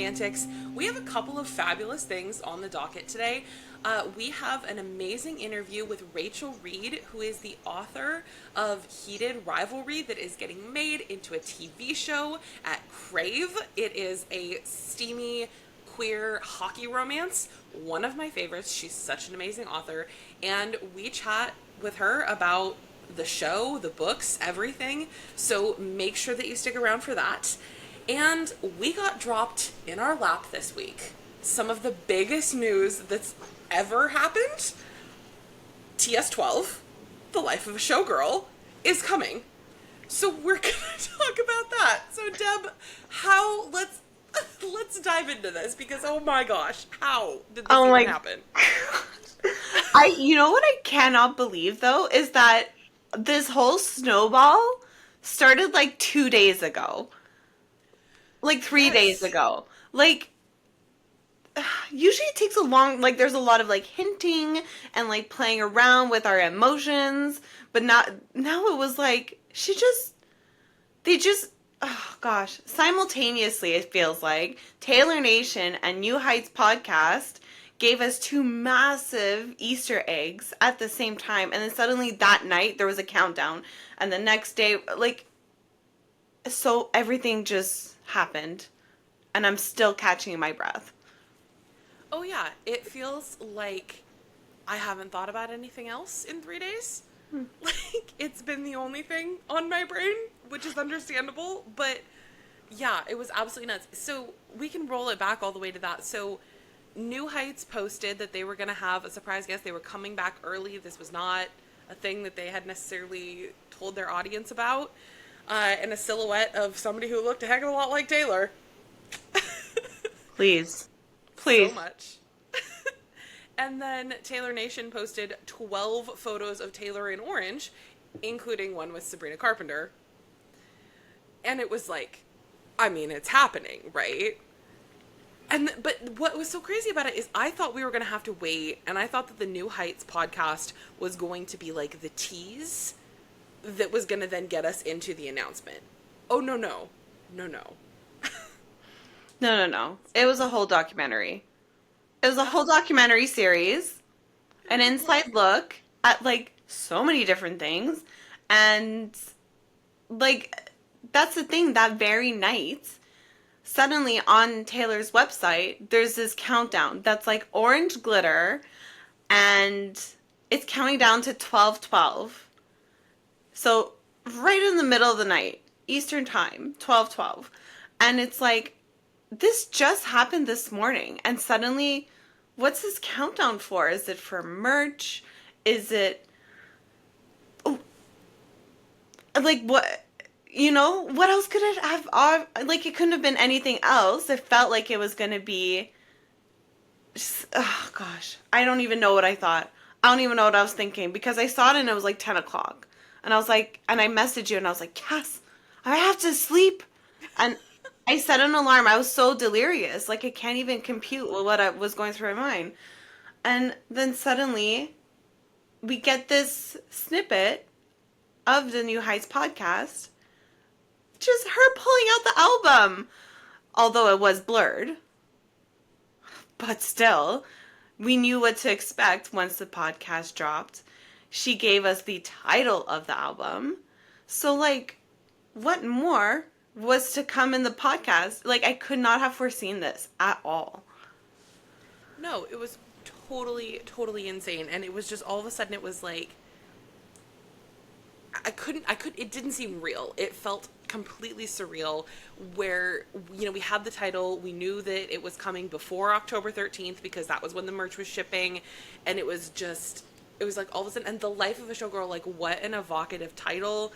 romantics. We have a couple of fabulous things on the docket today. We have an amazing interview with Reid, who is the author of Heated Rivalry that is getting made into a TV show at Crave. It is a steamy queer hockey romance, one of my favorites. She's such an amazing author, and we chat with her about the show, the books, everything, so make sure that you stick around for that. And we got dropped in our lap this week some of the biggest news that's ever happened. TS12, The Life of a Showgirl, is coming, so we're gonna talk about that. So Deb, let's dive into this, because oh my gosh, how did this even happen? You know what I cannot believe though is that this whole snowball started like 2 days ago. Like 3 days ago. Like, usually it takes a long, like there's a lot of like hinting and like playing around with our emotions, but now it was like oh gosh, simultaneously it feels like Taylor Nation and New Heights podcast gave us two massive Easter eggs at the same time, and then suddenly that night there was a countdown, and the next day, like, so everything just happened, and I'm still catching my breath. Oh yeah, it feels like I haven't thought about anything else in 3 days. Like, it's been the only thing on my brain, which is understandable, but yeah, it was absolutely nuts. So we can roll it back all the way to that. So New Heights posted that they were going to have a surprise guest. They were coming back early. This was not a thing that they had necessarily told their audience about. And a silhouette of somebody who looked a heck of a lot like Taylor. Please. So much. And then Taylor Nation posted 12 photos of Taylor in orange, including one with Sabrina Carpenter. And it was like, I mean, it's happening, right? But what was so crazy about it is I thought we were going to have to wait, and I thought that the New Heights podcast was going to be like the tease that was going to then get us into the announcement. Oh, no. No. It was a whole documentary. It was a whole documentary series, an inside look at, like, so many different things, and, like, that's the thing, that very night, suddenly on Taylor's website, there's this countdown that's, like, orange glitter, and it's counting down to 12:12. So, right in the middle of the night, Eastern time, 12:12, and it's like, this just happened this morning, and suddenly, what's this countdown for? Is it for merch? Is it, like, what, you know, what else could it have, like, it couldn't have been anything else. It felt like it was going to be, oh gosh, I don't even know what I thought. I don't even know what I was thinking, because I saw it and it was like 10 o'clock, and I was like, and I messaged you, and I was like, yes, I have to sleep, and I set an alarm. I was so delirious. Like, I can't even compute what was going through my mind. And then suddenly, we get this snippet of the New Heights podcast. Just her pulling out the album. Although it was blurred. But still, we knew what to expect once the podcast dropped. She gave us the title of the album. So, like, what more was to come in the podcast? Like, I could not have foreseen this at all. No, it was totally insane. And it was just, all of a sudden, it was like, it didn't seem real. It felt completely surreal, where, you know, we had the title, we knew that it was coming before October 13th, because that was when the merch was shipping, and it was like all of a sudden, and The Life of a Showgirl, like, what an evocative title.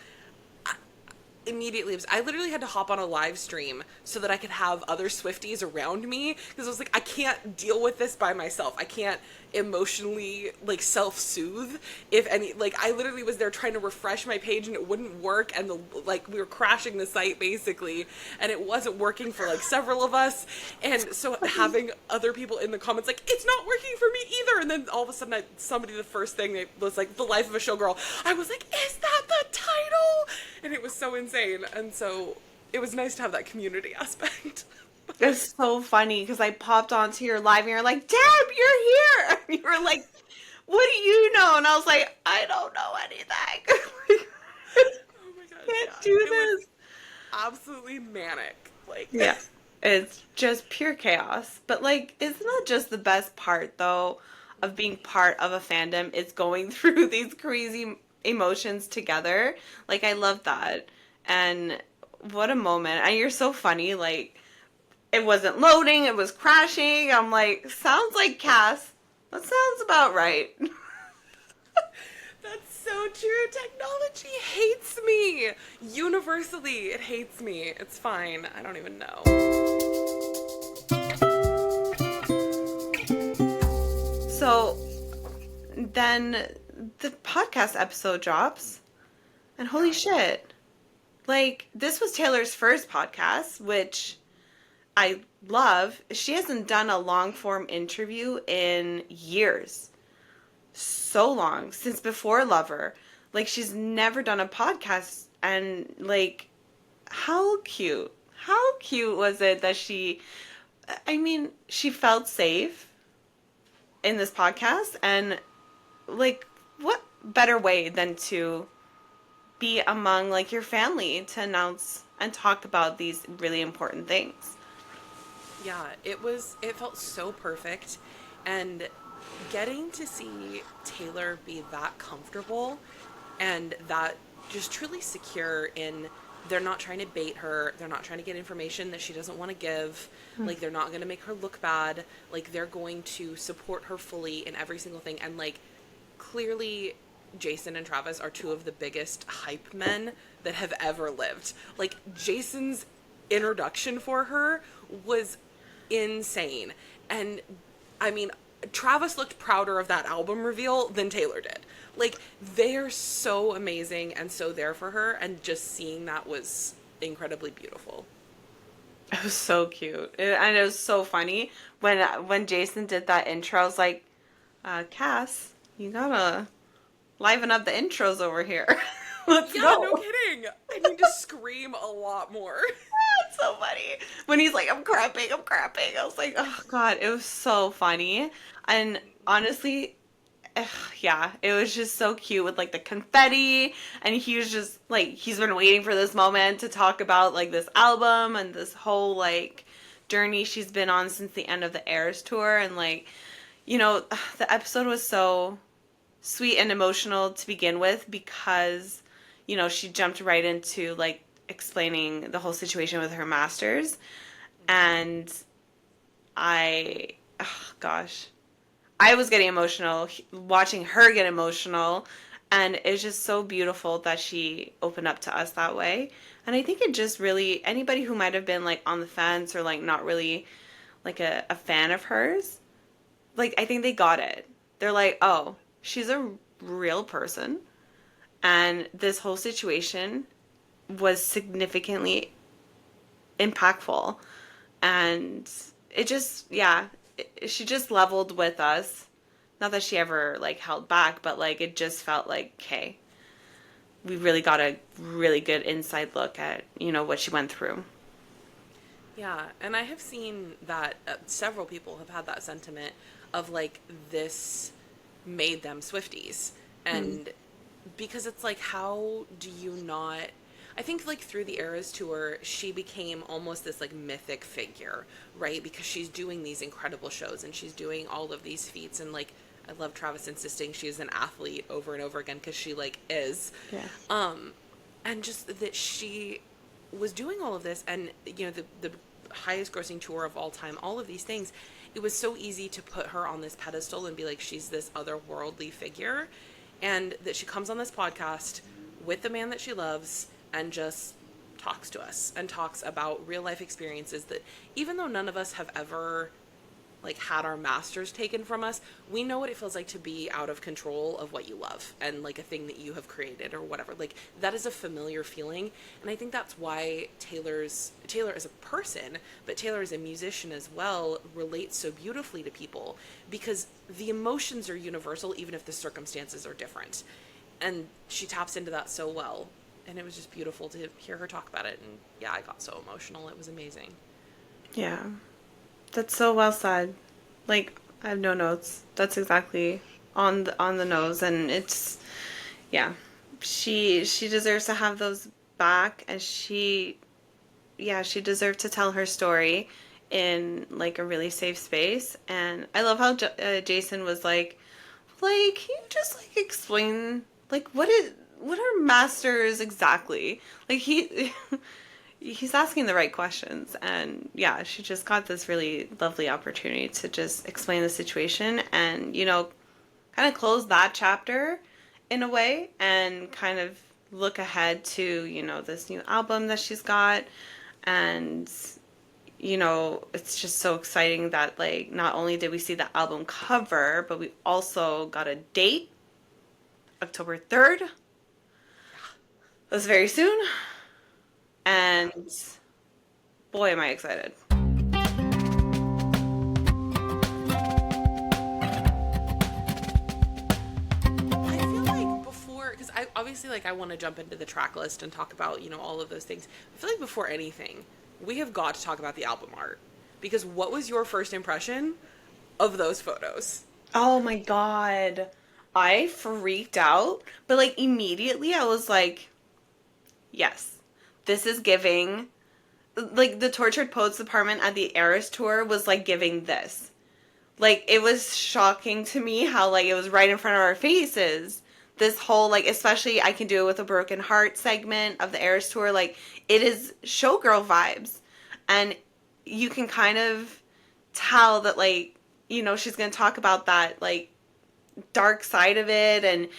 Immediately, I literally had to hop on a live stream so that I could have other Swifties around me, because I was like, I can't deal with this by myself. I can't emotionally, like, self-soothe. If any, like, I literally was there trying to refresh my page and it wouldn't work, and we were crashing the site basically, and it wasn't working for like several of us, and so having other people in the comments like, it's not working for me either, and then all of a sudden the first thing that was like, The Life of a Showgirl, I was like, is that the title? And it was so insane, and so it was nice to have that community aspect. It's so funny because I popped onto your live and you're like, Deb, you're here. And you were like, what do you know? And I was like, I don't know anything. Oh my gosh, Can't yeah. do It was this. absolutely manic. Like, Yeah. It's just pure chaos. But like, isn't that just the best part though of being part of a fandom? It's going through these crazy emotions together. Like I love that. And what a moment. And you're so funny. Like it wasn't loading, it was crashing. I'm like, sounds like Cass. That sounds about right. that's so true. Technology hates me. Universally, it hates me. It's fine. I don't even know. So then the podcast episode drops, and holy shit. Like, this was Taylor's first podcast, which I love. She hasn't done a long form interview in years. So long, since before Lover. Like, she's never done a podcast, and like, how cute. How cute was it that I mean, she felt safe in this podcast, and like, what better way than to be among like your family to announce and talk about these really important things. Yeah, it felt so perfect. And getting to see Taylor be that comfortable and that just truly secure in they're not trying to bait her, they're not trying to get information that she doesn't want to give, like they're not going to make her look bad, like they're going to support her fully in every single thing. And like clearly Jason and Travis are two of the biggest hype men that have ever lived. Like Jason's introduction for her was insane. And I mean, Travis looked prouder of that album reveal than Taylor did. Like, they're so amazing and so there for her, and just seeing that was incredibly beautiful. It was so cute, and it was so funny when Jason did that intro. I was like, Cass, you gotta liven up the intros over here. Let's Yeah, go. no kidding. I need to scream a lot more. It's so funny when he's like, I'm cramping, I'm cramping. I was like, oh god, it was so funny, and honestly, ugh, yeah, it was just so cute with like the confetti, and he was just like, he's been waiting for this moment to talk about like this album and this whole like journey she's been on since the end of the Eras tour. And like, the episode was so sweet and emotional to begin with because she jumped right into like explaining the whole situation with her masters. And oh gosh, I was getting emotional watching her get emotional, and it's just so beautiful that she opened up to us that way. And I think it just really, anybody who might have been like on the fence or like not really like a fan of hers, like I think they got it. They're like, oh, she's a real person, and this whole situation was significantly impactful, and it just, yeah, she just leveled with us. Not that she ever like held back, but like it just felt like, okay, we really got a really good inside look at what she went through. Yeah, and I have seen that several people have had that sentiment of like this made them Swifties. And because it's like, how do you not. I think like through the Eras tour, she became almost this like mythic figure, right? Because she's doing these incredible shows and she's doing all of these feats. And like, I love Travis insisting she is an athlete over and over again because she like is. Yeah. And just that she was doing all of this, and the highest grossing tour of all time, all of these things, it was so easy to put her on this pedestal and be like, she's this otherworldly figure. And that she comes on this podcast with the man that she loves and just talks to us and talks about real life experiences that, even though none of us have ever like had our masters taken from us, we know what it feels like to be out of control of what you love and like a thing that you have created or whatever. Like that is a familiar feeling. And I think that's why Taylor as a person, but Taylor as a musician as well, relates so beautifully to people, because the emotions are universal even if the circumstances are different. And she taps into that so well. And it was just beautiful to hear her talk about it. And yeah, I got so emotional. It was amazing. Yeah. That's so well said. Like, I have no notes. That's exactly on the nose, and it's yeah. She deserves to have those back, and she deserved to tell her story in like a really safe space. And I love how Jason was like, can you just like explain like what are masters exactly? Like he's asking the right questions, and yeah, she just got this really lovely opportunity to just explain the situation and kind of close that chapter in a way and kind of look ahead to this new album that she's got. And it's just so exciting that like not only did we see the album cover, but we also got a date, October 3rd. That's very soon. And boy, am I excited. I feel like before, because I obviously like I want to jump into the track list and talk about all of those things. I feel like before anything, we have got to talk about the album art, because what was your first impression of those photos? Oh my god. I freaked out, but like immediately I was like, yes, this is giving. Like the Tortured Poets Department at the Eras Tour was like giving this. Like it was shocking to me how like it was right in front of our faces. This whole like, especially I Can Do It With a Broken Heart segment of the Eras Tour, like it is showgirl vibes. And you can kind of tell that like, she's going to talk about that like dark side of it and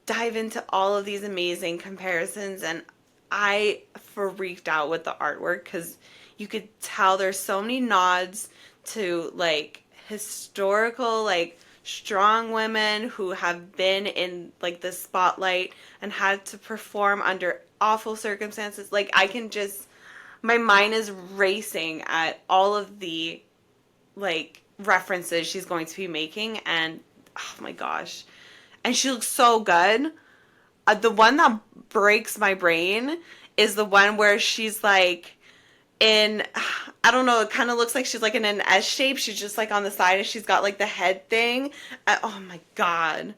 dive into all of these amazing comparisons. And I freaked out with the artwork because you could tell there's so many nods to like historical, like strong women who have been in like the spotlight and had to perform under awful circumstances. Like I can just, my mind is racing at all of the like references she's going to be making. And oh my gosh, and she looks so good. The one that breaks my brain is the one where she's like in, I don't know, it kind of looks like she's like in an S shape. She's just like on the side and she's got like the head thing. Oh my god.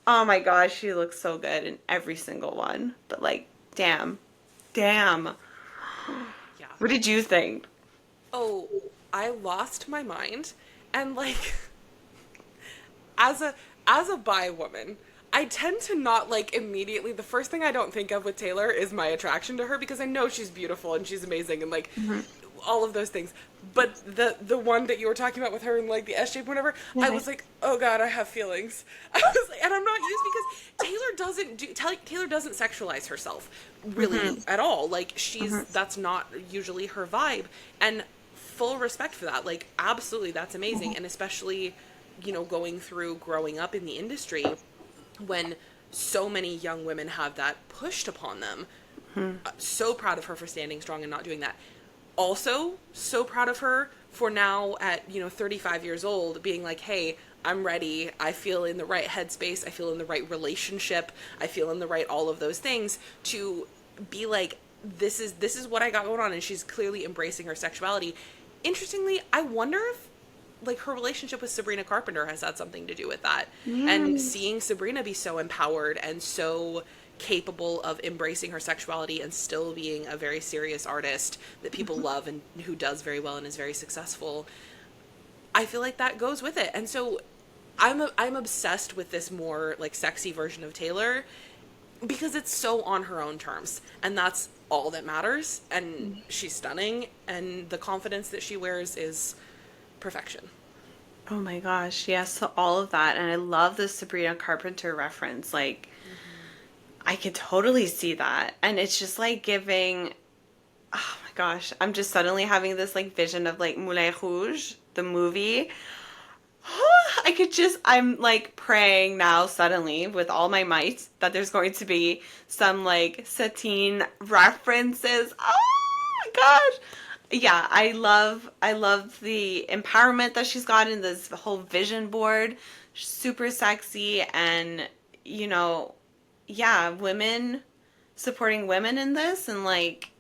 Oh my gosh, she looks so good in every single one. But like, damn. Damn. Yeah. What did you think? Oh, I lost my mind, and like as a bi woman, I tend to not like immediately. The first thing I don't think of with Taylor is my attraction to her, because I know she's beautiful and she's amazing and like all of those things. But the one that you were talking about with her and like the S shape, whatever, I was like, oh god, I have feelings. I was like, and I'm not used, because Taylor doesn't sexualize herself really at all. Like that's not usually her vibe, and full respect for that. Like absolutely, that's amazing, and especially going through growing up in the industry when so many young women have that pushed upon them. So proud of her for standing strong and not doing that. Also, so proud of her for now at 35 years old being like, hey, I'm ready. I feel in the right headspace. I feel in the right relationship. I feel in the right all of those things to be like, this is what I got going on. And she's clearly embracing her sexuality. Interestingly, I wonder if like her relationship with Sabrina Carpenter has had something to do with that. And seeing Sabrina be so empowered and so capable of embracing her sexuality and still being a very serious artist that people love and who does very well and is very successful, I feel like that goes with it. And so I'm obsessed with this more like sexy version of Taylor because it's so on her own terms, and that's all that matters. And she's stunning, and the confidence that she wears is perfection. Oh my gosh, yes to all of that. And I love the Sabrina Carpenter reference. Like, I could totally see that. And it's just like giving, oh my gosh, I'm just suddenly having this like vision of like Moulin Rouge, the movie. I'm like praying now suddenly with all my might that there's going to be some like Satine references. Oh my gosh. Yeah, I love the empowerment that she's got in this whole vision board. Super sexy, and yeah, women supporting women in this and like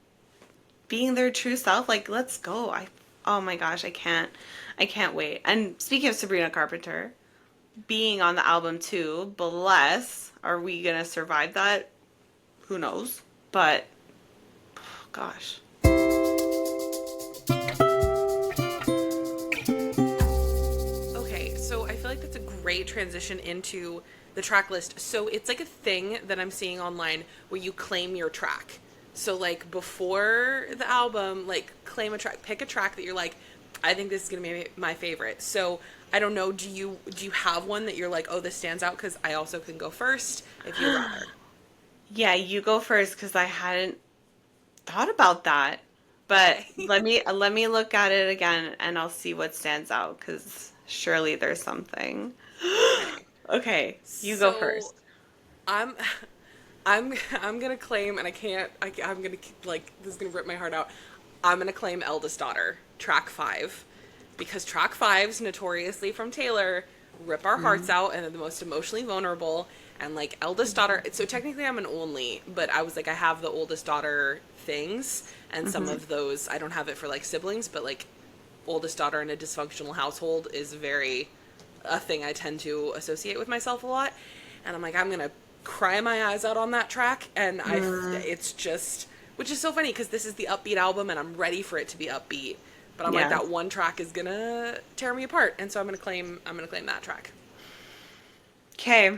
being their true self. Like, let's go. I Oh my gosh, I can't wait. And speaking of Sabrina Carpenter being on the album too, Bless, are we gonna survive that? Who knows? But oh gosh. Okay, so I feel like that's a great transition into the track list. So it's like a thing that I'm seeing online where you claim your track. So like before the album, like claim a track, pick a track that you're like, I think this is gonna be my favorite. So I don't know, do you have one that you're like, oh, this stands out? Because I also can go first if you'd rather. Yeah, you go first because I hadn't thought about that. But Okay. let me look at it again and I'll see what stands out because surely there's something. Okay. Okay, you go So first. I'm I'm gonna claim, and I can't. I'm gonna like this is gonna rip my heart out. I'm gonna claim Eldest Daughter, track 5, because track 5's notoriously from Taylor rip our hearts Mm. out and are the most emotionally vulnerable. And like Eldest Daughter, so technically I'm an only, but I was like I have the oldest daughter things, and some Hmm. of those I don't have it for like siblings, but like oldest daughter in a dysfunctional household is very a thing I tend to associate with myself a lot. And I'm like, I'm gonna cry my eyes out on that track, and Mm, it's just, which is so funny because this is the upbeat album, and I'm ready for it to be upbeat. But I'm like, yeah. that one track is gonna tear me apart, and so I'm gonna claim that track. Okay.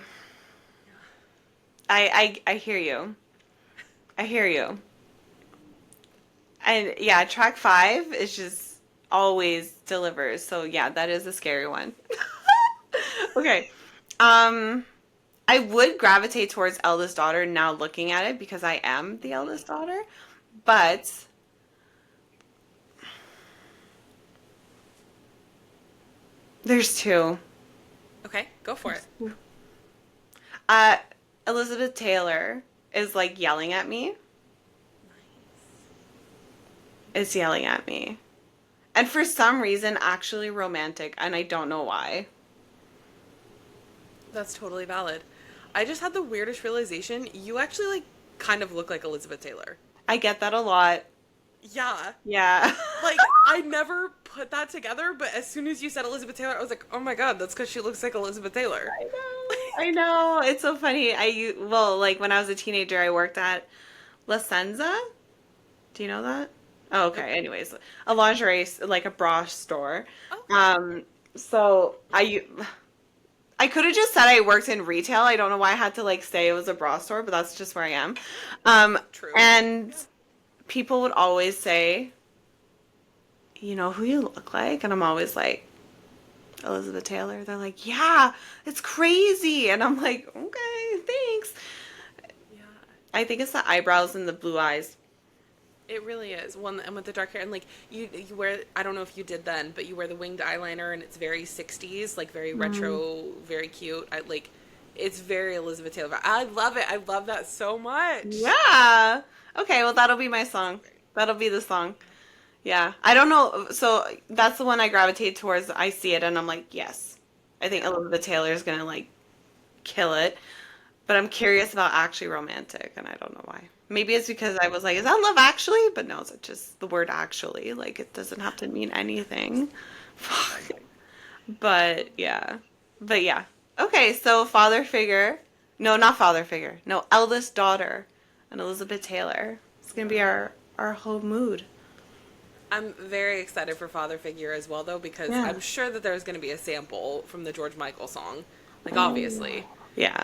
I hear you. I hear you. And yeah, track 5 is just always delivers. So yeah, that is a scary one. Okay. Um, I would gravitate towards eldest daughter now looking at it because I am the eldest daughter, but there's two. Okay, go for it. Uh, Elizabeth Taylor is like yelling at me. Is yelling at me. And for some reason, actually romantic, and I don't know why. That's totally valid. I just had the weirdest realization. You actually like kind of look like Elizabeth Taylor. I get that a lot. Yeah. Yeah. Like I never put that together, but as soon as you said Elizabeth Taylor, I was like, "Oh my god, that's because she looks like Elizabeth Taylor." I know. I know. It's so funny. Well, like when I was a teenager, I worked at La Senza. Do you know that? Oh, Nope. okay. Anyways, a lingerie, like a bra store. Okay. Um, so I could have just said I worked in retail. I don't know why I had to like say it was a bra store, but that's just where I am. Um, True. and people would always say, "You know who you look like?" And I'm always like, "Elizabeth Taylor." They're like, "Yeah, it's crazy." And I'm like, "Okay, thanks." Yeah. I think it's the eyebrows and the blue eyes. It really is. One and with the dark hair and like you wear I don't know if you did then, but you wear the winged eyeliner and it's very 60s, like very Mm. retro, very cute. I like it's very Elizabeth Taylor. I love it. I love that so much. Yeah. Okay, well that'll be my song. That'll be the song. Yeah. I don't know. So that's the one I gravitate towards. I see it and I'm like, yes. I think Yeah. Elizabeth Taylor is gonna like kill it. But I'm curious about actually romantic and I don't know why. Maybe it's because I was like, is that Love Actually? But no, it's just the word actually. Like it doesn't have to mean anything. Fuck. Exactly. But yeah. But yeah. Okay, so father figure. No, not father figure. No, eldest daughter. And Elizabeth Taylor. It's gonna be our whole mood. I'm very excited for Father Figure as well though because Yeah. I'm sure that there's going to be a sample from the George Michael song. Like Oh. obviously. Yeah.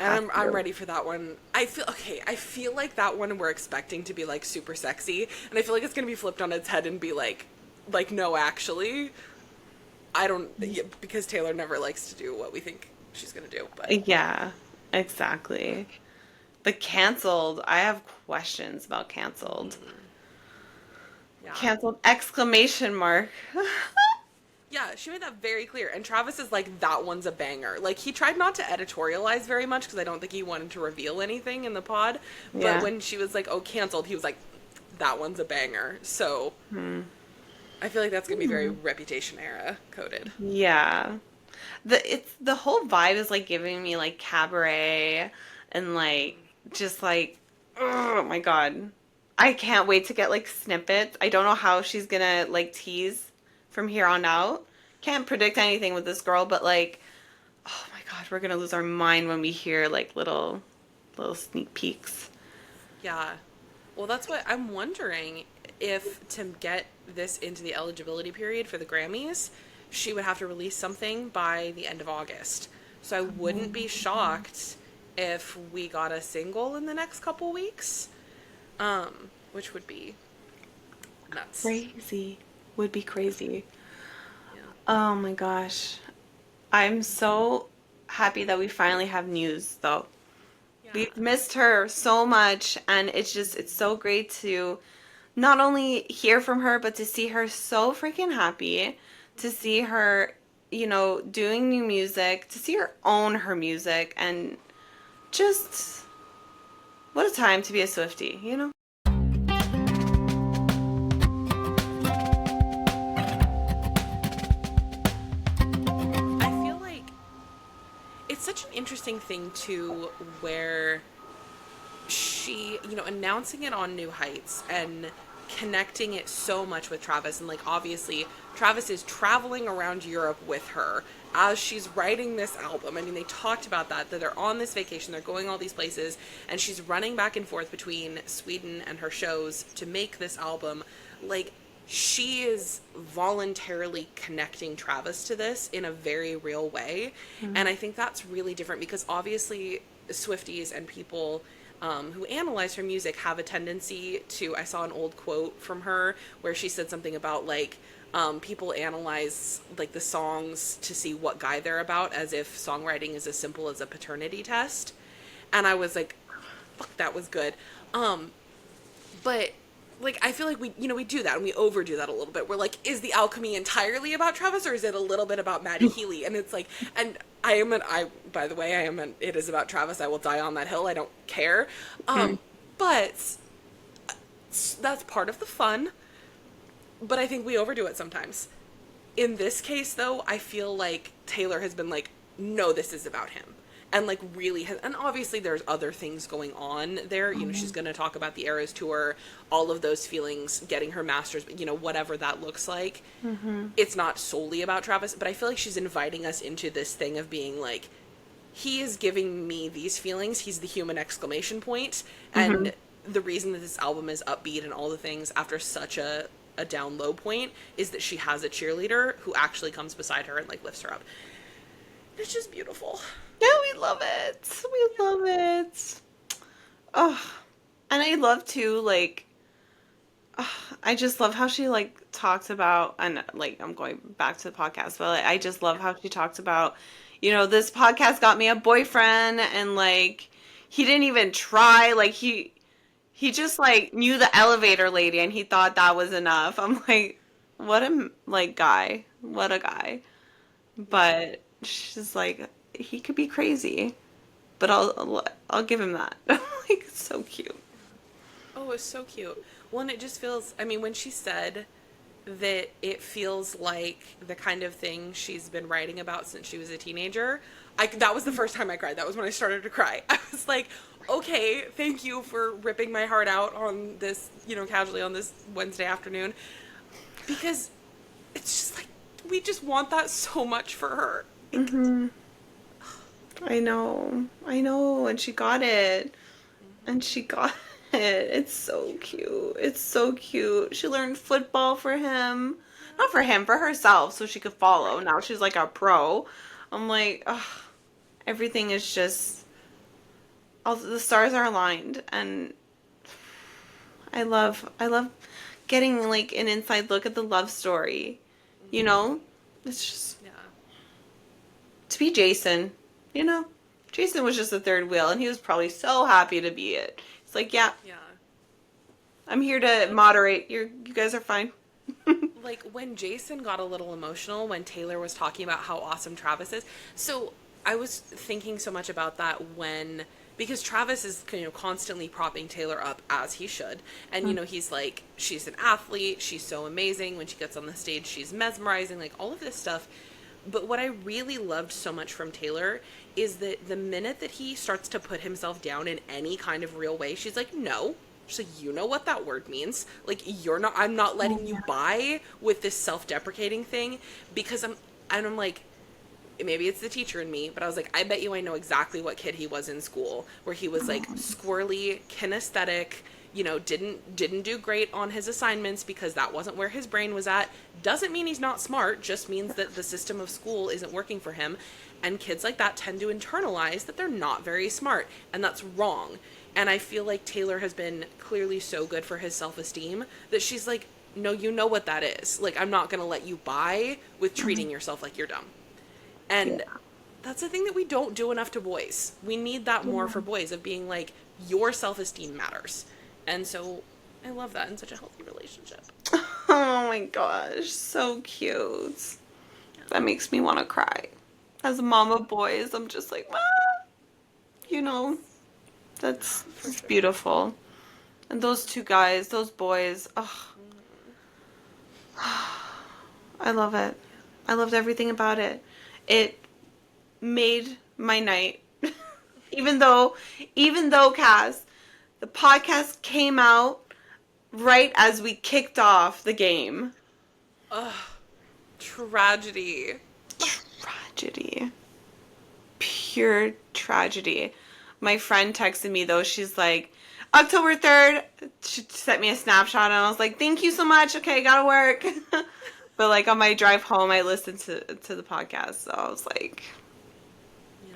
And Have I'm to. ready for that one. I feel okay. I feel like that one we're expecting to be like super sexy, and I feel like it's gonna be flipped on its head and be like no, actually, I don't yeah, because Taylor never likes to do what we think she's gonna do. But Yeah, exactly. But canceled, I have questions about canceled. yeah, Canceled exclamation mark. yeah, she made that very clear. And Travis is like that one's a banger. Like he tried not to editorialize very much because I don't think he wanted to reveal anything in the pod. But Yeah. when she was like, "Oh, canceled," he was like, "That one's a banger." So Hmm. I feel like that's gonna be very Reputation era coded. Yeah. The whole vibe is like giving me like cabaret and like just like oh my God. I can't wait to get like snippets. I don't know how she's gonna like tease from here on out. Can't predict anything with this girl, but like, oh my God, we're gonna lose our mind when we hear like little sneak peeks. Yeah. Well, that's what I'm wondering, if to get this into the eligibility period for the Grammys, she would have to release something by the end of August. So I wouldn't be shocked if we got a single in the next couple weeks, which would be nuts. Crazy. Would be crazy. Yeah. Oh my gosh. I'm so happy that we finally have news though. Yeah. We've missed her so much, and it's so great to not only hear from her, but to see her so freaking happy, to see her, doing new music, to see her own her music, and just what a time to be a Swiftie. I feel like it's such an interesting thing too, where she, announcing it on New Heights and connecting it so much with Travis. And, like, obviously, Travis is traveling around Europe with her as she's writing this album. I mean, they talked about that they're on this vacation, they're going all these places, and she's running back and forth between Sweden and her shows to make this album. Like, she is voluntarily connecting Travis to this in a very real way. Mm-hmm. And I think that's really different because obviously Swifties and people who analyze her music have a tendency to, I saw an old quote from her where she said something about like, people analyze like the songs to see what guy they're about as if songwriting is as simple as a paternity test. And I was like, fuck, that was good. But like, I feel like we do that and we overdo that a little bit. We're like, is the alchemy entirely about Travis or is it a little bit about Maddie Healy? And it's like, and by the way, it is about Travis. I will die on that hill. I don't care. But that's part of the fun. But I think we overdo it sometimes. In this case, though, I feel like Taylor has been like, no, this is about him. And like really and obviously there's other things going on there. She's going to talk about the Eras tour, all of those feelings, getting her master's, whatever that looks like. Mm-hmm. It's not solely about Travis, but I feel like she's inviting us into this thing of being like, he is giving me these feelings. He's the human exclamation point. Mm-hmm. And the reason that this album is upbeat and all the things after such a down low point is that she has a cheerleader who actually comes beside her and like lifts her up. It's just beautiful. Yeah, we love it. We love it. Oh, and I love too, like, I just love how she like talks about, and like I'm going back to the podcast, but like, I just love how she talks about, this podcast got me a boyfriend, and like he didn't even try, like he just like knew the elevator lady, and he thought that was enough. I'm like, what a like guy, what a guy, but she's like, he could be crazy, but I'll give him that. Like, it's so cute. Oh, it's so cute. Well, and it just feels, I mean, when she said that it feels like the kind of thing she's been writing about since she was a teenager, that was the first time I cried. That was when I started to cry. I was like, okay, thank you for ripping my heart out on this, casually on this Wednesday afternoon. Because it's just like, we just want that so much for her. Mm-hmm. I know, and she got it, and she got it. It's so cute. It's so cute. She learned football for him, not for him, for herself, so she could follow. Now she's like a pro. I'm like, ugh, everything is just, all the stars are aligned, and I love getting like an inside look at the love story. It's just to be Jason. Jason was just the third wheel, and he was probably so happy to be it. It's like, yeah, I'm here to moderate. You guys are fine. Like, when Jason got a little emotional when Taylor was talking about how awesome Travis is. So I was thinking so much about that because Travis is, constantly propping Taylor up, as he should. And, he's like, she's an athlete. She's so amazing. When she gets on the stage, she's mesmerizing, like all of this stuff. But what I really loved so much from Taylor is that the minute that he starts to put himself down in any kind of real way, she's like, no, She's like, you know what that word means. Like, I'm not letting you buy with this self-deprecating thing because I'm like, maybe it's the teacher in me, but I was like, I bet you I know exactly what kid he was in school, where he was like squirrely, kinesthetic, didn't do great on his assignments because that wasn't where his brain was at. Doesn't mean he's not smart, just means that the system of school isn't working for him. And kids like that tend to internalize that they're not very smart, and that's wrong. And I feel like Taylor has been clearly so good for his self-esteem that she's like, no, you know what that is. Like, I'm not going to let you buy with treating yourself like you're dumb. And that's a thing that we don't do enough to boys. We need that more for boys, of being like, your self-esteem matters. And so I love that in such a healthy relationship. Oh my gosh, so cute. That makes me want to cry. As a mom of boys, I'm just like, that's beautiful. And those two guys, those boys, oh, I love it. I loved everything about it. It made my night. even though, Cass, the podcast came out right as we kicked off the game. Ugh. Tragedy. Tragedy. Pure tragedy. My friend texted me, though. She's like, October 3rd. She sent me a snapshot, and I was like, thank you so much. Okay, gotta work. But, like, on my drive home, I listened to the podcast, so I was like,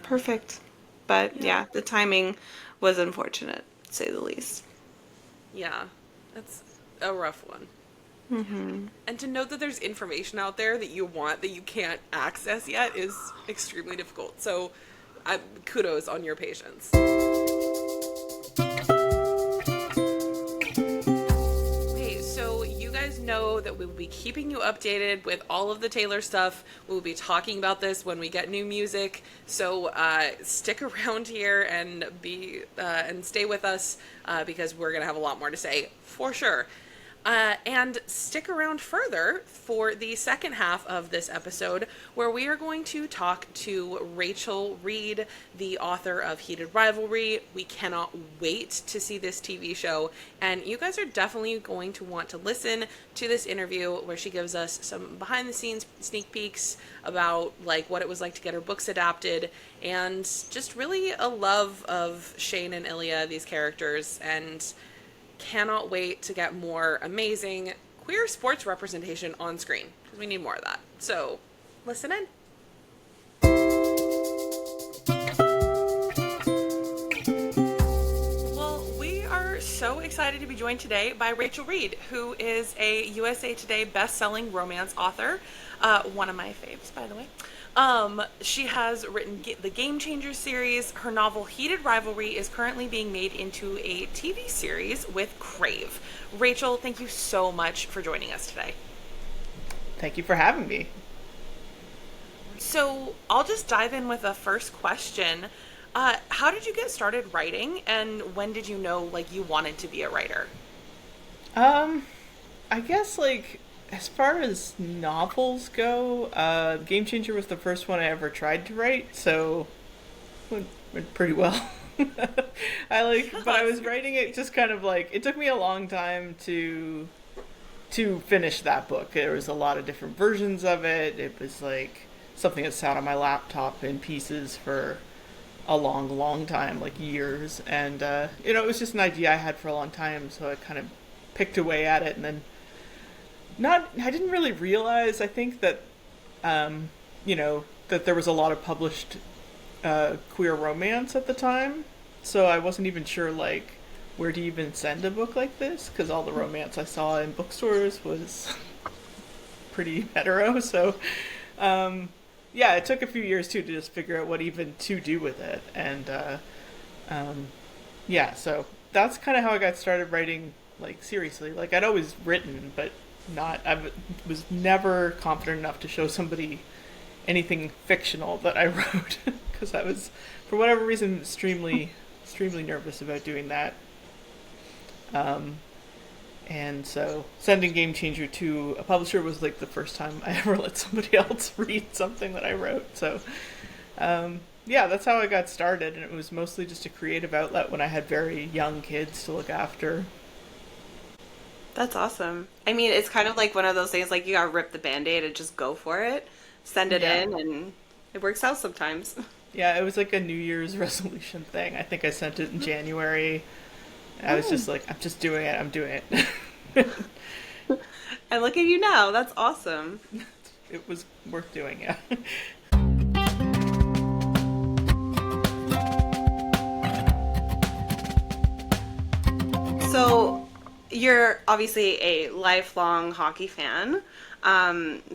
perfect. But, yeah, the timing was unfortunate, to say the least. Yeah, that's a rough one. Mm-hmm. And to know that there's information out there that you want that you can't access yet is extremely difficult. So, kudos on your patience. Okay, so you guys know that we will be keeping you updated with all of the Taylor stuff. We will be talking about this when we get new music. So stick around here and stay with us because we're gonna have a lot more to say for sure. And stick around further for the second half of this episode, where we are going to talk to Rachel Reid, the author of Heated Rivalry. We cannot wait to see this TV show, and you guys are definitely going to want to listen to this interview where she gives us some behind-the-scenes sneak peeks about like what it was like to get her books adapted, and just really a love of Shane and Ilya, these characters, and cannot wait to get more amazing queer sports representation on screen, because we need more of that. So, listen in. Well, we are so excited to be joined today by Rachel Reid, who is a USA Today best-selling romance author, one of my faves, by the way. She has written the Game Changers series. Her novel Heated Rivalry is currently being made into a TV series with Crave. Rachel, thank you so much for joining us today. Thank you for having me. So I'll just dive in with a first question. How did you get started writing, and when did you know like you wanted to be a writer? I guess like as far as novels go, Game Changer was the first one I ever tried to write, so went pretty well. But I was writing it just kind of like, it took me a long time to finish that book. There was a lot of different versions of it. It was like something that sat on my laptop in pieces for a long time, like years. And, it was just an idea I had for a long time, so I kind of picked away at it, and then I didn't really realize, I think, that, that there was a lot of published queer romance at the time. So I wasn't even sure, like, where to even send a book like this, because all the romance I saw in bookstores was pretty hetero. So, it took a few years, too, to just figure out what even to do with it. And, so that's kind of how I got started writing, like, seriously. Like, I'd always written, but I was never confident enough to show somebody anything fictional that I wrote, because I was, for whatever reason, extremely nervous about doing that. And so sending Game Changer to a publisher was like the first time I ever let somebody else read something that I wrote. So, yeah, that's how I got started, and it was mostly just a creative outlet when I had very young kids to look after. That's awesome. I mean, it's kind of like one of those things like you gotta rip the band-aid and just go for it, send it Yeah. in, and it works out sometimes. Yeah, it was like a New Year's resolution thing. I think I sent it in January. I was Mm. just like, I'm just doing it. I'm doing it. And look at you now. That's awesome. It was worth doing, yeah. So, you're obviously a lifelong hockey fan.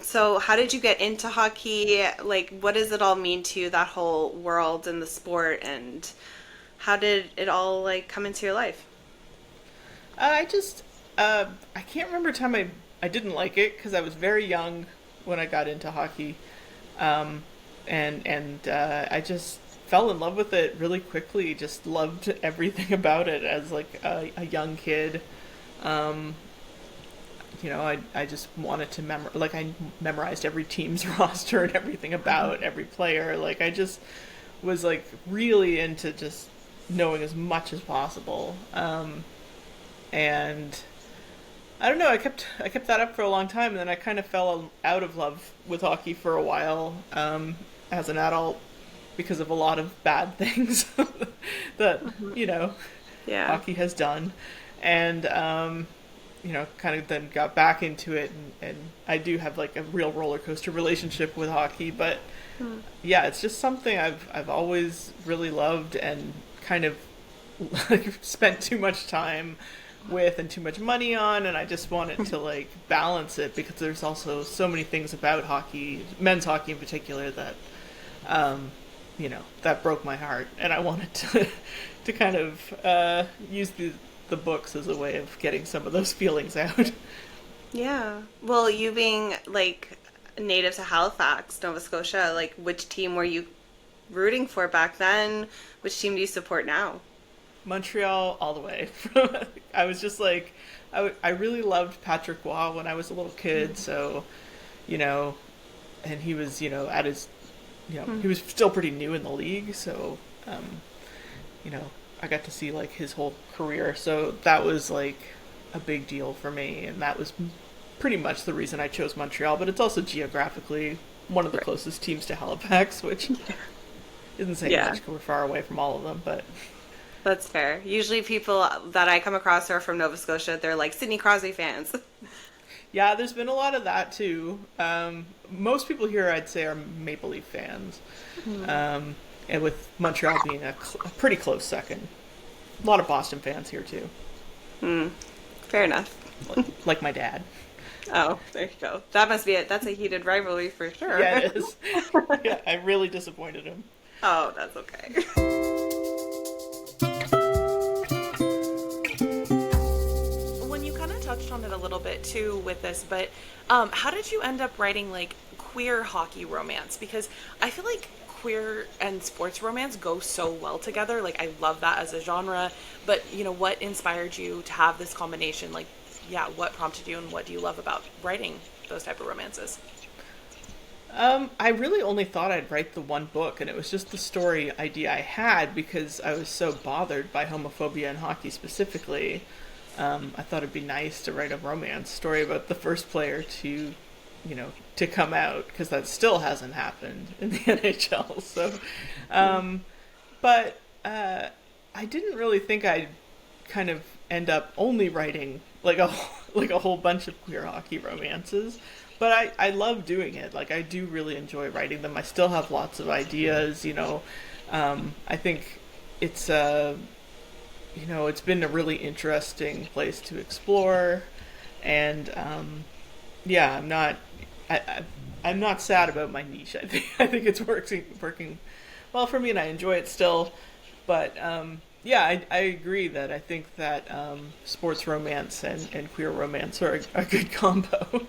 So how did you get into hockey? Like, what does it all mean to you, that whole world and the sport, and how did it all like come into your life? I just, I can't remember a time I didn't like it because I was very young when I got into hockey. Um, and I just fell in love with it really quickly. Just loved everything about it as like a young kid. Um, I just wanted to I memorized every team's roster and everything about every player. Like I just was like really into just knowing as much as possible. And I don't know. I kept that up for a long time, and then I kind of fell out of love with hockey for a while as an adult because of a lot of bad things that Yeah. hockey has done, and kind of then got back into it, and I do have like a real roller coaster relationship with hockey, but yeah, it's just something I've always really loved and kind of like spent too much time with and too much money on, and I just wanted to like balance it because there's also so many things about hockey, men's hockey in particular, that that broke my heart, and I wanted to to kind of use the books as a way of getting some of those feelings out. Yeah. Well, you being like native to Halifax, Nova Scotia, like which team were you rooting for back then? Which team do you support now? Montreal all the way. I was just like, I really loved Patrick Waugh when I was a little kid, so, you know, and he was, at his, he was still pretty new in the league, so, you know, I got to see like his whole career, so that was like a big deal for me, and that was pretty much the reason I chose Montreal, but it's also geographically one of the Right. closest teams to Halifax, which isn't saying Yeah. much because we're far away from all of them, but That's fair. Usually people that I come across who are from Nova Scotia, they're like Sidney Crosby fans. yeah, there's been a lot of that too. Most people here, I'd say, are Maple Leaf fans, and with Montreal being a pretty close second. A lot of Boston fans here too, Fair enough. like my dad. Oh, there you go. That must be it. That's a heated rivalry for sure. Yeah, it is. Yeah, I really disappointed him. Oh, that's okay. When you kind of touched on it a little bit too with this, but how did you end up writing like queer hockey romance? Because I feel like queer and sports romance go so well together. Like I love that as a genre, but what inspired you to have this combination? Like, yeah, what prompted you, and what do you love about writing those type of romances? I really only thought I'd write the one book, and it was just the story idea I had because I was so bothered by homophobia in hockey specifically. I thought it'd be nice to write a romance story about the first player to come out, because that still hasn't happened in the NHL. So, but I didn't really think I'd kind of end up only writing like a whole bunch of queer hockey romances. But I love doing it. Like I do really enjoy writing them. I still have lots of ideas. I think it's it's been a really interesting place to explore, and yeah, I'm not sad about my niche. I think it's working well for me, and I enjoy it still. But yeah, I agree that I think that sports romance and queer romance are a good combo.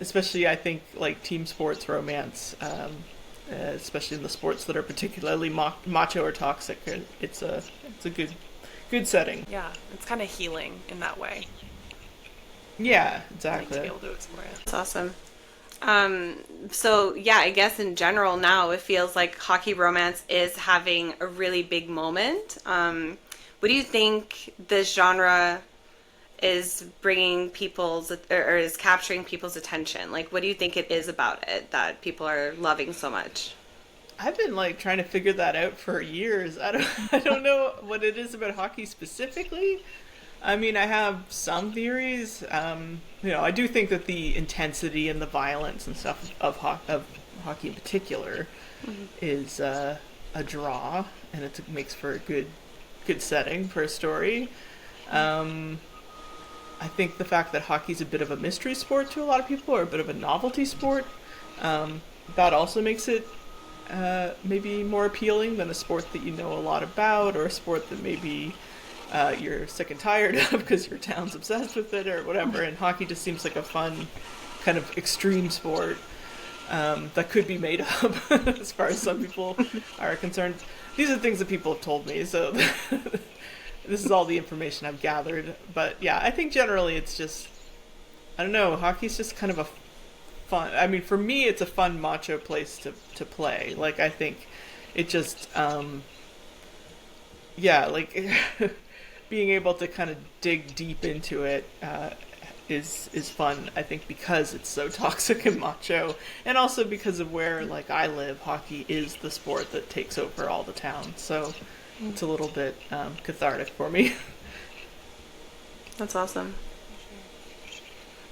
Especially, I think like team sports romance, especially in the sports that are particularly macho or toxic, it's a good setting. Yeah, it's kind of healing in that way. Yeah, I think to be exactly. able to explore it. That's awesome. So yeah, I guess in general now it feels like hockey romance is having a really big moment. What do you think this genre is bringing people's or is capturing people's attention? Like, what do you think it is about it that people are loving so much? I've been like trying to figure that out for years. I don't know what it is about hockey specifically. I mean, I have some theories. I do think that the intensity and the violence and stuff of hockey in particular is a draw, and it makes for a good setting for a story. I think the fact that hockey's a bit of a mystery sport to a lot of people, or a bit of a novelty sport, that also makes it maybe more appealing than a sport that you know a lot about, or a sport that maybe you're sick and tired of because your town's obsessed with it or whatever. And hockey just seems like a fun kind of extreme sport that could be made up as far as some people are concerned. These are things that people have told me, so this is all the information I've gathered. But yeah, I think generally it's just, I don't know, hockey's just kind of a fun, I mean, for me, it's a fun macho place to play. Like, I think it just, yeah, like, being able to kind of dig deep into it is fun, I think, because it's so toxic and macho, and also because of where, like, I live, hockey is the sport that takes over all the town, so it's a little bit cathartic for me. That's awesome.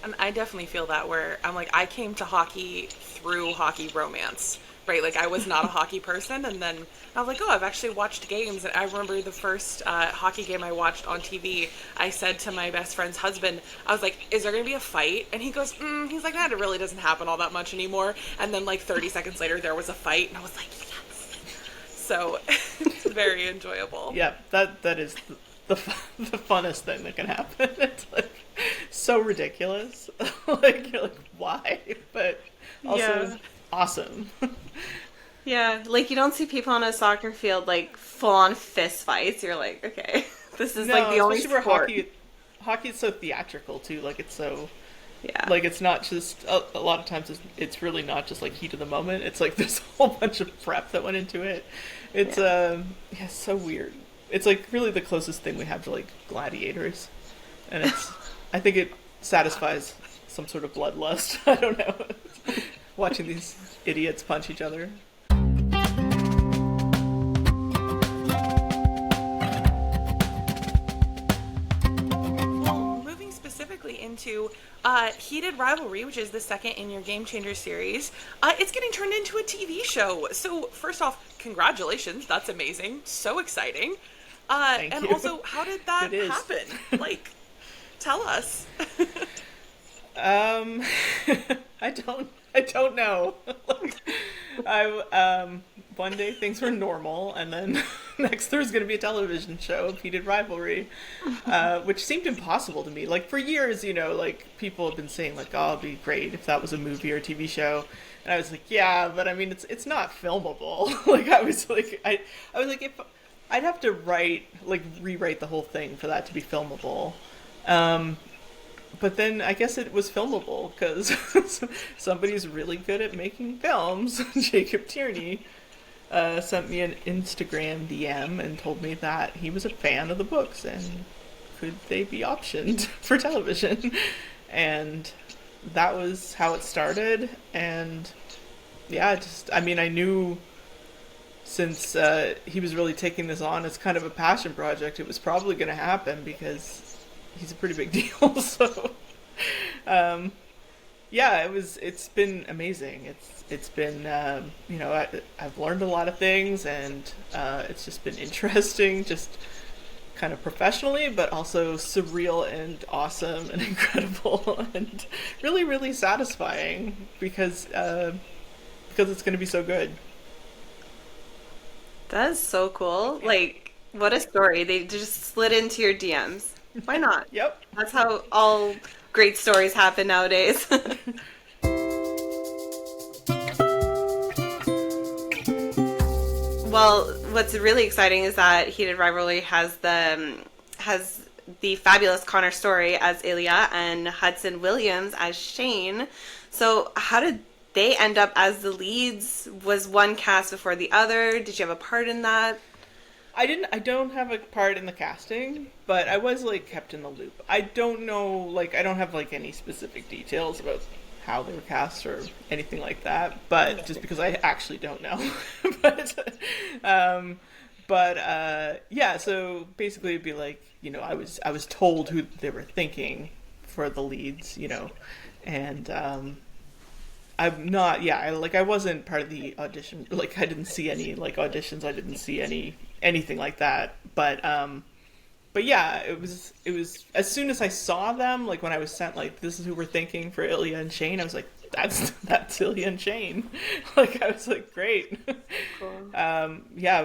And I definitely feel that, where I'm like, I came to hockey through hockey romance, right? Like, I was not a hockey person, and then I was like, oh, I've actually watched games. And I remember the first hockey game I watched on TV, I said to my best friend's husband, I was like, is there going to be a fight? And he goes, he's like, that it really doesn't happen all that much anymore. And then like 30 seconds later, there was a fight, and I was like, yes. So it's very enjoyable. Yeah, that is the funnest thing that can happen. It's like so ridiculous. Like, you're like, why? But also awesome. Yeah, like you don't see people on a soccer field like full on fist fights. You're like, okay, this is like the only sport. Where hockey is so theatrical too. Like, it's so, yeah, like, it's not just a lot of times it's really not just like heat of the moment. It's like there's a whole bunch of prep that went into it. It's so weird. It's like really the closest thing we have to like gladiators, and it's I think it satisfies some sort of bloodlust. I don't know. Watching these idiots punch each other. Well, moving specifically into Heated Rivalry, which is the second in your Game Changer series, it's getting turned into a TV show. So first off, congratulations. That's amazing. So exciting. Thank and you. also, how did that happen? Like, tell us. I don't know. One day things were normal, and then next there was going to be a television show of Heated Rivalry, which seemed impossible to me. Like, for years, like, people have been saying, like, oh, it'd be great if that was a movie or a TV show. And I was like, yeah, but I mean, it's not filmable. Like, I was like, if I'd have to rewrite the whole thing for that to be filmable. But then I guess it was filmable because somebody's really good at making films. Jacob Tierney sent me an Instagram DM and told me that he was a fan of the books and could they be optioned for television. And that was how it started. And yeah, I knew since he was really taking this on as kind of a passion project, it was probably going to happen because he's a pretty big deal. So, it's been amazing. It's been, I've learned a lot of things, and it's just been interesting, just kind of professionally, but also surreal and awesome and incredible and really, really satisfying because it's going to be so good. that is so cool. Like, what a story! They just slid into your DMs. Why not? Yep. That's how all great stories happen nowadays. Well, what's really exciting is that Heated Rivalry has the fabulous Connor Story as Ilya and Hudson Williams as Shane. So how did they end up as the leads? Was one cast before the other? Did you have a part in that? I don't have a part in the casting, but I was like kept in the loop. I don't know, like I don't have like any specific details about how they were cast or anything like that, but just because I actually don't know. but yeah, so basically it'd be like, I was told who they were thinking for the leads, and I'm not. Yeah, I wasn't part of the audition. Like, I didn't see any like auditions. I didn't see anything like that. But yeah, it was as soon as I saw them, like when I was sent like this is who we're thinking for Ilya and Shane, I was like that's Ilya and Shane. Like I was like great. Cool. Yeah, I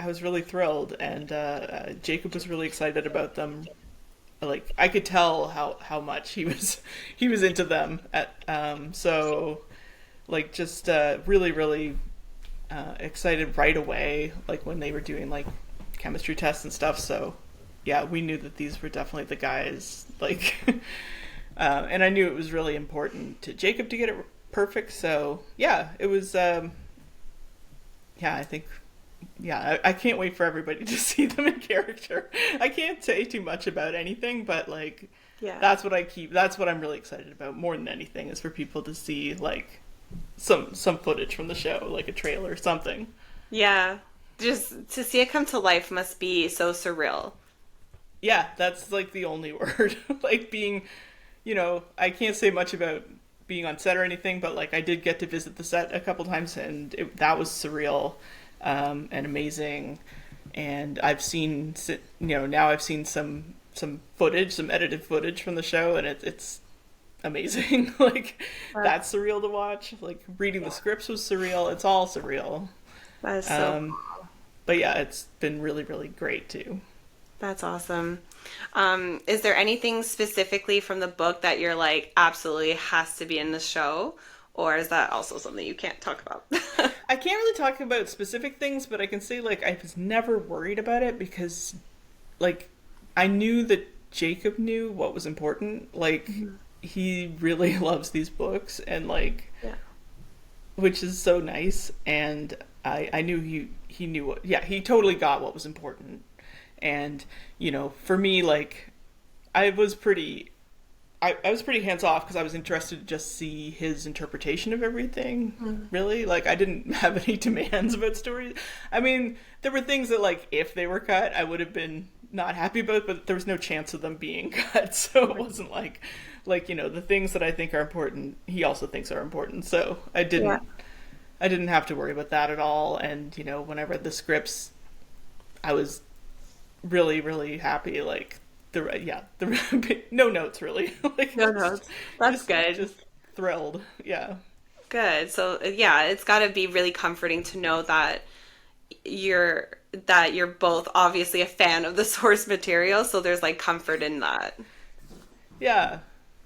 was really thrilled, and Jacob was really excited about them. Like I could tell how much he was into them so like just really really excited right away, like when they were doing like chemistry tests and stuff. So yeah, we knew that these were definitely the guys, like and I knew it was really important to Jacob to get it perfect. So yeah, it was yeah, I think yeah, I can't wait for everybody to see them in character. I can't say too much about anything, but like, Yeah. that's what I'm really excited about more than anything, is for people to see like some footage from the show, like a trailer or something. Yeah. Just to see it come to life must be so surreal. Yeah, that's like the only word. Like being, I can't say much about being on set or anything, but like I did get to visit the set a couple times, and that was surreal. And amazing, and I've seen now I've seen some footage, some edited footage from the show, and it's amazing. Like that's surreal to watch. Like reading the scripts was surreal. It's all surreal. That is so But yeah, it's been really really great too. That's awesome. Is there anything specifically from the book that you're like absolutely has to be in the show? Or is that also something you can't talk about? I can't really talk about specific things, but I can say like I was never worried about it because like I knew that Jacob knew what was important. Like he really loves these books, and like Yeah. which is so nice, and I knew he knew what, yeah, he totally got what was important. And for me, like I was pretty hands off because I was interested to just see his interpretation of everything. Really, like I didn't have any demands about stories. I mean, there were things that like if they were cut, I would have been not happy about, but there was no chance of them being cut. So it wasn't like the things that I think are important, he also thinks are important. So I didn't have to worry about that at all. And when I read the scripts, I was really really happy. Like the no notes really. Like No notes. That's good. Just thrilled. Yeah. Good. So yeah, it's got to be really comforting to know that you're both obviously a fan of the source material, so there's like comfort in that. Yeah.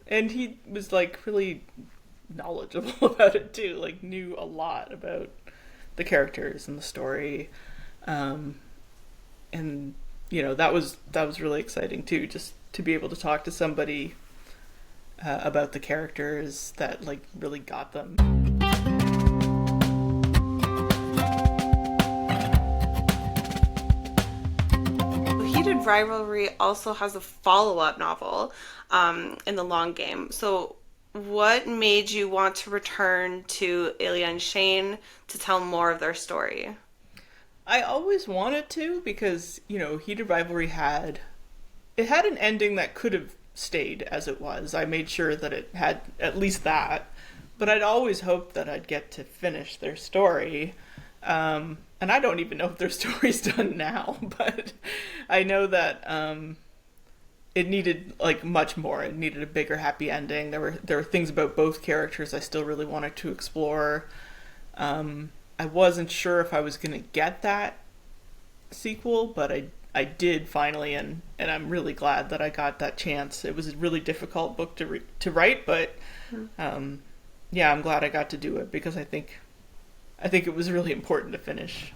And he was like really knowledgeable about it too. Like knew a lot about the characters and the story. And that was really exciting too, just to be able to talk to somebody about the characters that like really got them. Heated Rivalry also has a follow-up novel in the long game. So what made you want to return to Ilya and Shane to tell more of their story? I always wanted to because, Heated Rivalry had an ending that could have stayed as it was. I made sure that it had at least that, but I'd always hoped that I'd get to finish their story. And I don't even know if their story's done now, but I know that it needed like much more. It needed a bigger happy ending. There were things about both characters I still really wanted to explore. I wasn't sure if I was going to get that sequel, but I did finally, and I'm really glad that I got that chance. It was a really difficult book to write, but yeah, I'm glad I got to do it because I think it was really important to finish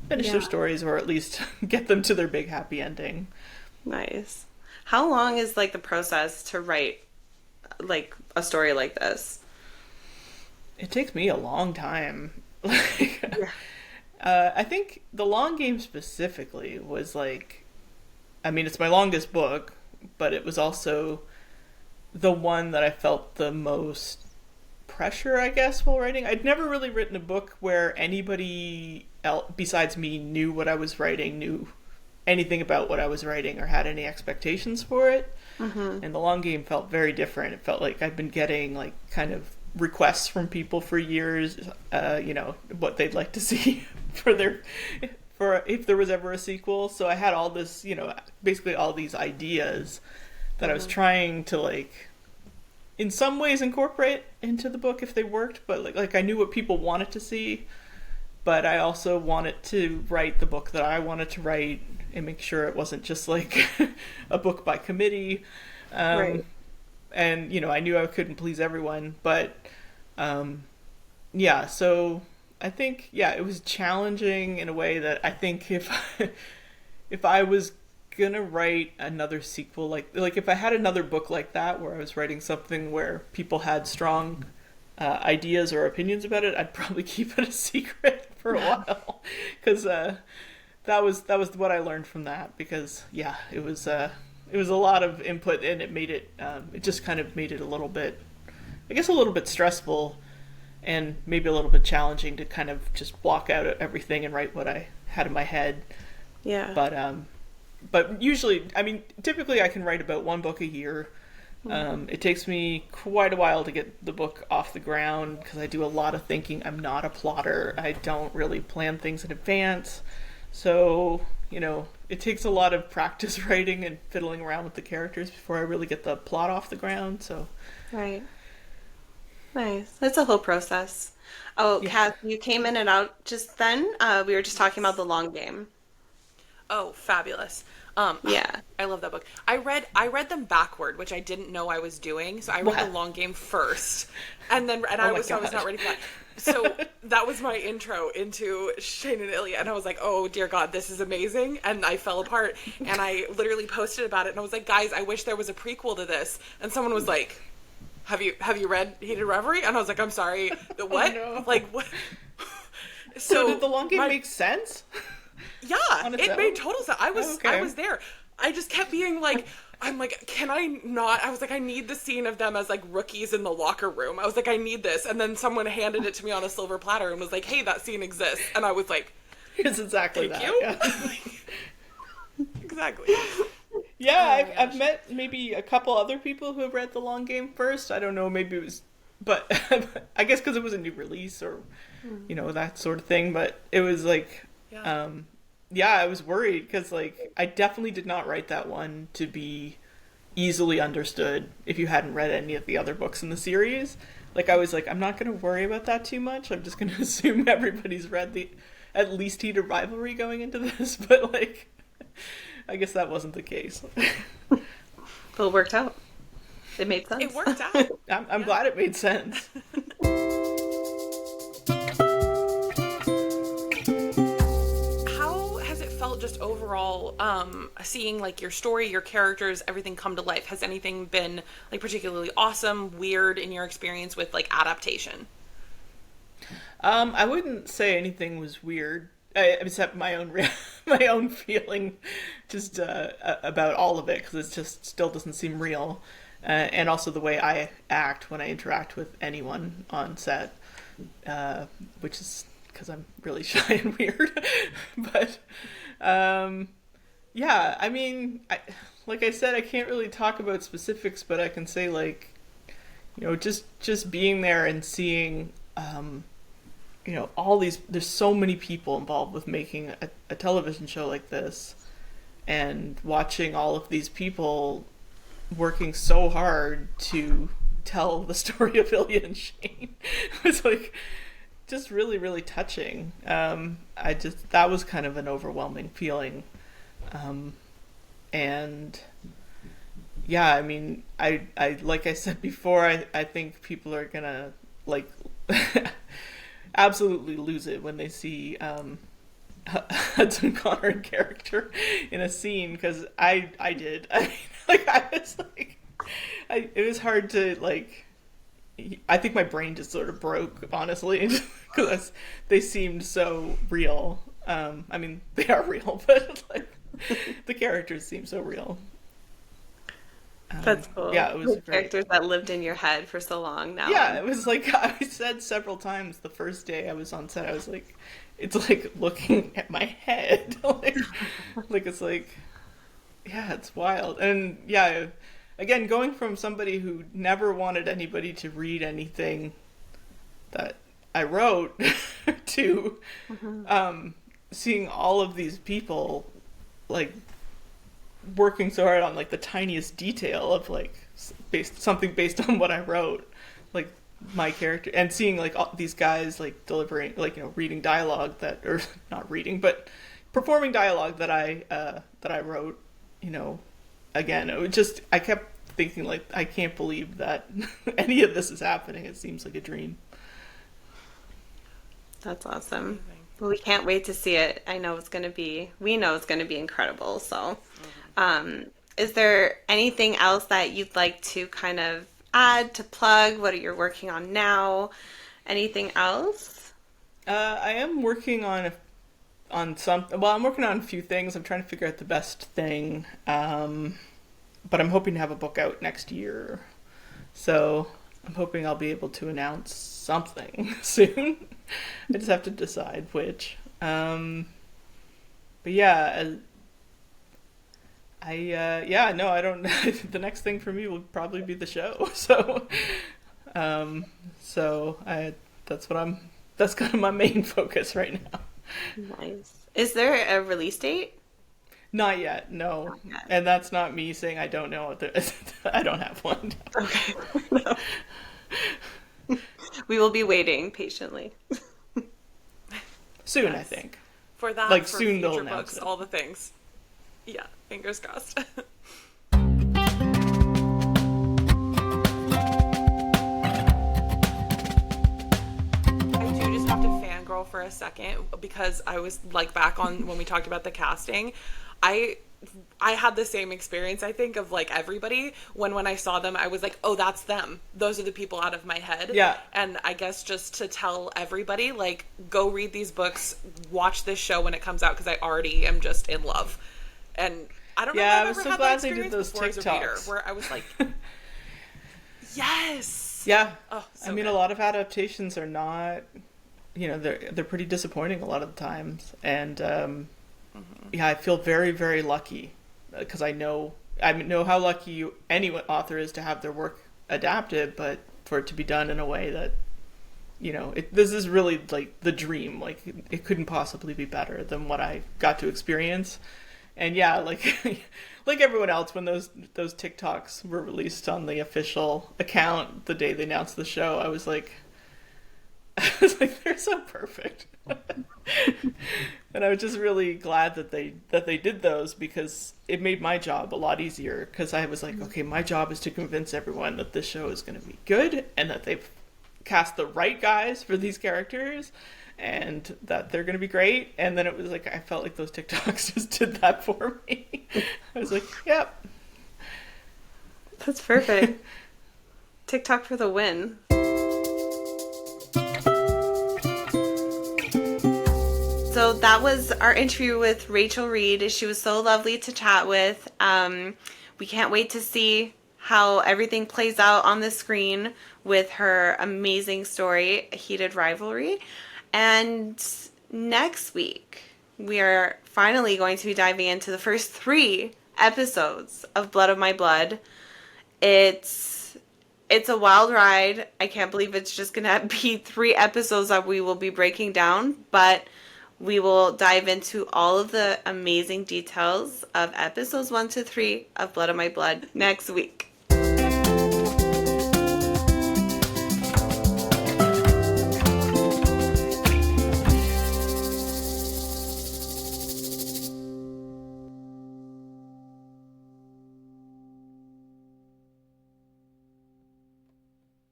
their stories, or at least get them to their big happy ending. Nice. How long is like the process to write like a story like this? It takes me a long time. Like, Yeah. I think the long game specifically was like, I mean, it's my longest book, but it was also the one that I felt the most pressure, I guess, while writing. I'd never really written a book where anybody else besides me knew what I was writing, knew anything about what I was writing, or had any expectations for it. Mm-hmm. And the long game felt very different. It felt like I'd been getting like kind of requests from people for years, what they'd like to see for if there was ever a sequel. So I had all this, basically all these ideas that I was trying to like in some ways incorporate into the book if they worked, but like I knew what people wanted to see, but I also wanted to write the book that I wanted to write and make sure it wasn't just like a book by committee. Right. And I knew I couldn't please everyone, but so I think it was challenging in a way that I think if I was gonna write another sequel, like if I had another book like that where I was writing something where people had strong ideas or opinions about it, I'd probably keep it a secret for a while, because that was what I learned from that. Because it was a lot of input, and it made it just kind of made it a little bit, I guess, a little bit stressful, and maybe a little bit challenging to kind of just block out everything and write what I had in my head. Yeah. But usually, I mean, typically I can write about one book a year. It takes me quite a while to get the book off the ground because I do a lot of thinking. I'm not a plotter. I don't really plan things in advance. So, it takes a lot of practice writing and fiddling around with the characters before I really get the plot off the ground. So, Right. Nice. That's a whole process. Oh, yeah. Kath, you came in and out just then. We were just talking about the long game. Oh, fabulous. Yeah. I love that book. I read them backward, which I didn't know I was doing. So I read Wow. the long game first, and I my was God. not ready for that. So that was my intro into Shane and Ilya, and I was like, oh dear God, this is amazing. And I fell apart, and I literally posted about it, and I was like, guys, I wish there was a prequel to this. And someone was like, have you read Heated Reverie? And I was like, I'm sorry, the what? no. Like what? So did the long game make sense? Yeah, on its it own? made total sense. I Okay. was there. I just kept being like, I'm like, can I not? I was like, I need the scene of them as like rookies in the locker room. I was like, I need this. And then someone handed it to me on a silver platter and was like, hey, that scene exists. And I was like, It's exactly thank that. you. Yeah. Exactly. Yeah, Oh, I've met maybe a couple other people who have read the long game first. I don't know, maybe it was, but I guess because it was a new release or, that sort of thing. But it was like, I was worried because like I definitely did not write that one to be easily understood if you hadn't read any of the other books in the series. Like I was like, I'm not going to worry about that too much. I'm just going to assume everybody's read the at least Heated Rivalry going into this. But like, I guess that wasn't the case. Well, it worked out. It made sense. It worked out. I'm glad it made sense. How has it felt just overall, seeing like your story, your characters, everything come to life? Has anything been like particularly awesome, weird in your experience with like adaptation? I wouldn't say anything was weird, except my own my own feeling, just about all of it, because it just still doesn't seem real, and also the way I act when I interact with anyone on set, which is because I'm really shy and weird. But I mean, like I said, I can't really talk about specifics, but I can say like, just being there and seeing. All these, there's so many people involved with making a television show like this, and watching all of these people working so hard to tell the story of Ilya and Shane was like just really, really touching. That was kind of an overwhelming feeling. And yeah, I mean, I like I said before, I think people are gonna like absolutely lose it when they see Hudson Connor in character in a scene, because I did. I mean, like I was like, it was hard to like. I think my brain just sort of broke, honestly, because they seemed so real. I mean, they are real, but like the characters seem so real. That's cool. Yeah, it was great. Characters that lived in your head for so long now. Yeah, it was like I said several times the first day I was on set. I was like, it's like looking at my head. like it's like, yeah, it's wild. And yeah, again, going from somebody who never wanted anybody to read anything that I wrote to seeing all of these people like working so hard on like the tiniest detail of like something based on what I wrote, like my character, and seeing like all these guys like delivering, like, you know, reading dialogue that, or not reading, but performing dialogue that I wrote, you know, again, it was just, I kept thinking like, I can't believe that any of this is happening. It seems like a dream. That's awesome. Well, we can't wait to see it. We know it's going to be incredible. So, is there anything else that you'd like to kind of add, to plug? What are you working on now? Anything else? I am working on some. Well, I'm working on a few things. I'm trying to figure out the best thing. But I'm hoping to have a book out next year. So I'm hoping I'll be able to announce something soon. I just have to decide which. But yeah, I don't. The next thing for me will probably be the show. That's kind of my main focus right now. Nice. Is there a release date? Not yet, no. Not yet. And that's not me saying I don't know. I don't have one. Okay. No. We will be waiting patiently. Soon, Yes. I think. For that, Like, for soon they'll future announce books, it. all the things. Yeah, fingers crossed. I do just have to fangirl for a second because I was like back on when we talked about the casting. I had the same experience, I think, of like everybody when I saw them. I was like, oh, that's them. Those are the people out of my head. Yeah. And I guess just to tell everybody, like, go read these books, watch this show when it comes out, because I already am just in love. And I don't know Yeah, if I I've was ever so had glad that they did experience those before as a reader, TikToks. where I was like, yes. Yeah. Oh, so I mean, good. a lot of adaptations are not, you know, they're pretty disappointing a lot of the times. And yeah, I feel very, very lucky because I know how lucky any author is to have their work adapted, but for it to be done in a way that, you know, this is really like the dream. Like, it couldn't possibly be better than what I got to experience. And yeah, like like everyone else, when those TikToks were released on the official account the day they announced the show, I was like, they're so perfect. And I was just really glad that they did those, because it made my job a lot easier, because I was like, okay, my job is to convince everyone that this show is going to be good and that they've cast the right guys for these characters and that they're going to be great. And then it was like, I felt like those TikToks just did that for me. I was like, yep. That's perfect. TikTok for the win. So that was our interview with Rachel Reid. She was so lovely to chat with. We can't wait to see how everything plays out on the screen with her amazing story, A Heated Rivalry. And next week, we are finally going to be diving into the first 3 episodes of Blood of My Blood. It's a wild ride. I can't believe it's just going to be 3 episodes that we will be breaking down, but we will dive into all of the amazing details of episodes 1 to 3 of Blood of My Blood next week.